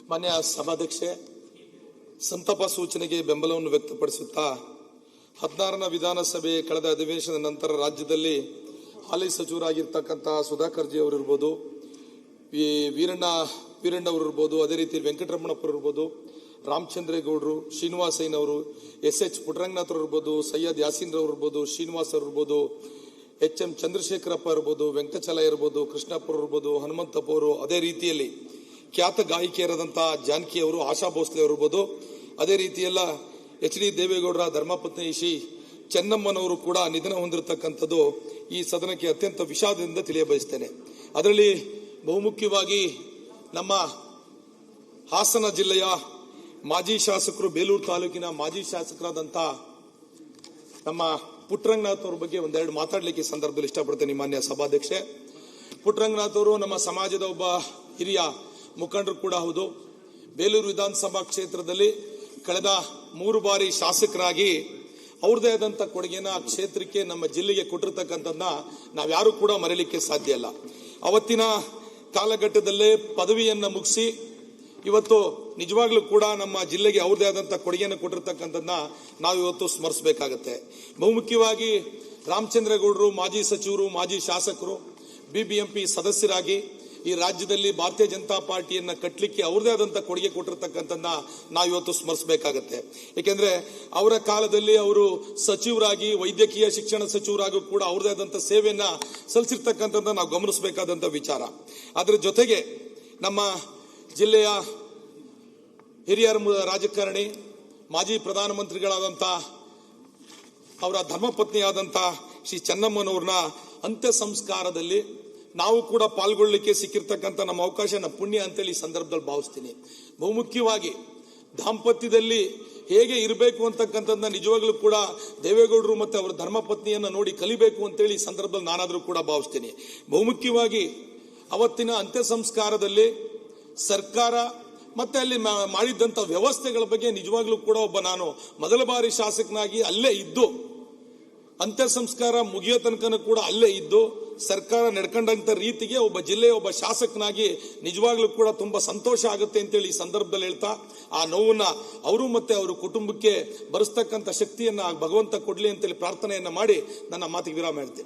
ಮಾನ್ಯ ಸಭಾಧ್ಯಕ್ಷೆ, ಸಂತಾಪ ಸೂಚನೆಗೆ ಬೆಂಬಲವನ್ನು ವ್ಯಕ್ತಪಡಿಸುತ್ತಾ 16ನೇ ವಿಧಾನಸಭೆ ಕಳೆದ ಅಧಿವೇಶನದ ನಂತರ ರಾಜ್ಯದಲ್ಲಿ ಹಾಲಿ ಸಚಿವರಾಗಿರ್ತಕ್ಕಂಥ ಸುಧಾಕರ್ ಜಿ ಅವರಿರ್ಬೋದು, ವೀರಣ್ಣ ಅವರಿರ್ಬೋದು, ಅದೇ ರೀತಿ ವೆಂಕಟರಮಣಪ್ಪ ಇರ್ಬೋದು, ರಾಮಚಂದ್ರೇಗೌಡರು, ಶ್ರೀನಿವಾಸಯ್ಯನವರು, ಎಸ್ ಪುಟ್ಟರಂಗನಾಥ್ ಇರ್ಬೋದು, ಸೈಯದ್ ಯಾಸೀನ್ ಇರ್ಬೋದು, ಶ್ರೀನಿವಾಸ್ ಇರ್ಬೋದು, ಎಂ ಚಂದ್ರಶೇಖರಪ್ಪ ಇರ್ಬೋದು, ವೆಂಕಟಚಲ ಇರ್ಬೋದು, ಕೃಷ್ಣಪ್ಪ ಇರ್ಬೋದು, ಹನುಮಂತಪ್ಪ ಅವರು, ಅದೇ ರೀತಿಯಲ್ಲಿ ಖ್ಯಾತ ಗಾಯಕಿಯರಾದಂತಹ ಜಾನಕಿ ಅವರು, ಆಶಾ ಭೋಸ್ಲೆ ಇರ್ಬೋದು, ಅದೇ ರೀತಿಯೆಲ್ಲ ಎಚ್ ಡಿ ದೇವೇಗೌಡರ ಧರ್ಮಪತ್ನಿ ಶ್ರೀ ಚೆನ್ನಮ್ಮನವರು ಕೂಡ ನಿಧನ ಹೊಂದಿರತಕ್ಕಂಥದ್ದು ಈ ಸದನಕ್ಕೆ ಅತ್ಯಂತ ವಿಷಾದದಿಂದ ತಿಳಿಯಬಯಸ್ತೇನೆ. ಅದರಲ್ಲಿ ಬಹುಮುಖ್ಯವಾಗಿ ನಮ್ಮ ಹಾಸನ ಜಿಲ್ಲೆಯ ಮಾಜಿ ಶಾಸಕರು, ಬೇಲೂರು ತಾಲೂಕಿನ ಮಾಜಿ ಶಾಸಕರಾದಂಥ ನಮ್ಮ ಪುಟ್ಟರಂಗನಾಥ್ ಅವ್ರ ಬಗ್ಗೆ ಒಂದೆರಡು ಮಾತಾಡಲಿಕ್ಕೆ ಈ ಸಂದರ್ಭದಲ್ಲಿ ಇಷ್ಟಪಡ್ತೇನೆ. ಮಾನ್ಯ ಸಭಾಧ್ಯಕ್ಷೆ, ಪುಟ್ಟರಂಗನಾಥ್ ಅವರು ನಮ್ಮ ಸಮಾಜದ ಒಬ್ಬ ಹಿರಿಯ ಮುಖಂಡರು ಕೂಡ ಹೌದು. ಬೇಲೂರು ವಿಧಾನಸಭಾ ಕ್ಷೇತ್ರದಲ್ಲಿ ಕಳೆದ 3 ಬಾರಿ ಶಾಸಕರಾಗಿ ಅವ್ರದೇ ಆದಂಥ ಕೊಡುಗೆನ ಆ ಕ್ಷೇತ್ರಕ್ಕೆ, ನಮ್ಮ ಜಿಲ್ಲೆಗೆ ಕೊಟ್ಟಿರ್ತಕ್ಕಂಥದ್ದನ್ನ ನಾವ್ಯಾರು ಕೂಡ ಮರೆಯಲಿಕ್ಕೆ ಸಾಧ್ಯ ಇಲ್ಲ. ಅವತ್ತಿನ ಕಾಲಘಟ್ಟದಲ್ಲೇ ಪದವಿಯನ್ನ ಮುಗಿಸಿ ಇವತ್ತು ನಿಜವಾಗ್ಲೂ ಕೂಡ ನಮ್ಮ ಜಿಲ್ಲೆಗೆ ಅವ್ರದೇ ಆದಂಥ ಕೊಡುಗೆಯನ್ನು ಕೊಟ್ಟಿರ್ತಕ್ಕಂಥದ್ದನ್ನ ನಾವು ಇವತ್ತು ಸ್ಮರಿಸಬೇಕಾಗತ್ತೆ. ಬಹುಮುಖ್ಯವಾಗಿ ರಾಮಚಂದ್ರೇಗೌಡರು ಮಾಜಿ ಸಚಿವರು, ಮಾಜಿ ಶಾಸಕರು, ಬಿಬಿಎಂಪಿ ಸದಸ್ಯರಾಗಿ ಈ ರಾಜ್ಯದಲ್ಲಿ ಭಾರತೀಯ ಜನತಾ ಪಾರ್ಟಿಯನ್ನ ಕಟ್ಟಲಿಕ್ಕೆ ಅವ್ರದೇ ಆದಂಥ ಕೊಡುಗೆ ಕೊಟ್ಟಿರ್ತಕ್ಕಂಥದ್ದನ್ನ ನಾವು ಇವತ್ತು ಸ್ಮರಿಸಬೇಕಾಗತ್ತೆ. ಯಾಕೆಂದ್ರೆ ಅವರ ಕಾಲದಲ್ಲಿ ಅವರು ಸಚಿವರಾಗಿ, ವೈದ್ಯಕೀಯ ಶಿಕ್ಷಣ ಸಚಿವರಾಗಿ ಕೂಡ ಅವ್ರದೇ ಆದಂಥ ಸೇವೆಯನ್ನ ಸಲ್ಲಿಸಿರ್ತಕ್ಕಂಥದ್ದನ್ನ ನಾವು ಗಮನಿಸಬೇಕಾದಂಥ ವಿಚಾರ. ಅದರ ಜೊತೆಗೆ ನಮ್ಮ ಜಿಲ್ಲೆಯ ಹಿರಿಯ ರಾಜಕಾರಣಿ, ಮಾಜಿ ಪ್ರಧಾನಮಂತ್ರಿಗಳಾದಂಥ ಅವರ ಧರ್ಮಪತ್ನಿಯಾದಂಥ ಶ್ರೀ ಚೆನ್ನಮ್ಮನವ್ರನ್ನ ಅಂತ್ಯ ಸಂಸ್ಕಾರದಲ್ಲಿ ನಾವು ಕೂಡ ಪಾಲ್ಗೊಳ್ಳಲಿಕ್ಕೆ ಸಿಕ್ಕಿರ್ತಕ್ಕಂಥ ನಮ್ಮ ಅವಕಾಶ, ನಮ್ಮ ಪುಣ್ಯ ಅಂತೇಳಿ ಈ ಸಂದರ್ಭದಲ್ಲಿ ಭಾವಿಸ್ತೀನಿ. ಬಹುಮುಖ್ಯವಾಗಿ ದಾಂಪತ್ಯದಲ್ಲಿ ಹೇಗೆ ಇರಬೇಕು ಅಂತಕ್ಕಂಥದ್ದನ್ನ ನಿಜವಾಗ್ಲೂ ಕೂಡ ದೇವೇಗೌಡರು ಮತ್ತೆ ಅವರ ಧರ್ಮಪತ್ನಿಯನ್ನ ನೋಡಿ ಕಲಿಬೇಕು ಅಂತೇಳಿ ಈ ಸಂದರ್ಭದಲ್ಲಿ ನಾನಾದರೂ ಕೂಡ ಭಾವಿಸ್ತೀನಿ. ಬಹುಮುಖ್ಯವಾಗಿ ಅವತ್ತಿನ ಅಂತ್ಯ ಸಂಸ್ಕಾರದಲ್ಲಿ ಸರ್ಕಾರ ಮತ್ತೆ ಅಲ್ಲಿ ಮಾಡಿದ್ದಂಥ ವ್ಯವಸ್ಥೆಗಳ ಬಗ್ಗೆ ನಿಜವಾಗ್ಲೂ ಕೂಡ ನಾನು ಮೊದಲ ಬಾರಿ ಶಾಸಕನಾಗಿ ಅಲ್ಲೇ ಇದ್ದು, ಅಂತ್ಯ ಸಂಸ್ಕಾರ ಮುಗಿಯೋ ತನಕನೂ ಕೂಡ ಅಲ್ಲೇ ಇದ್ದು ಸರ್ಕಾರ ನಡ್ಕೊಂಡಂತ ರೀತಿಗೆ ಒಬ್ಬ ಜಿಲ್ಲೆಯ ಒಬ್ಬ ಶಾಸಕನಾಗಿ ನಿಜವಾಗ್ಲೂ ಕೂಡ ತುಂಬಾ ಸಂತೋಷ ಆಗುತ್ತೆ ಅಂತೇಳಿ ಈ ಸಂದರ್ಭದಲ್ಲಿ ಹೇಳ್ತಾ, ಆ ನೋವನ್ನ ಅವರು ಮತ್ತೆ ಅವರ ಕುಟುಂಬಕ್ಕೆ ಭರಿಸ್ತಕ್ಕಂಥ ಶಕ್ತಿಯನ್ನ ಭಗವಂತ ಕೊಡ್ಲಿ ಅಂತೇಳಿ ಪ್ರಾರ್ಥನೆಯನ್ನ ಮಾಡಿ ನನ್ನ ಮಾತಿಗೆ ವಿರಾಮ ಹೇಳ್ತೇನೆ.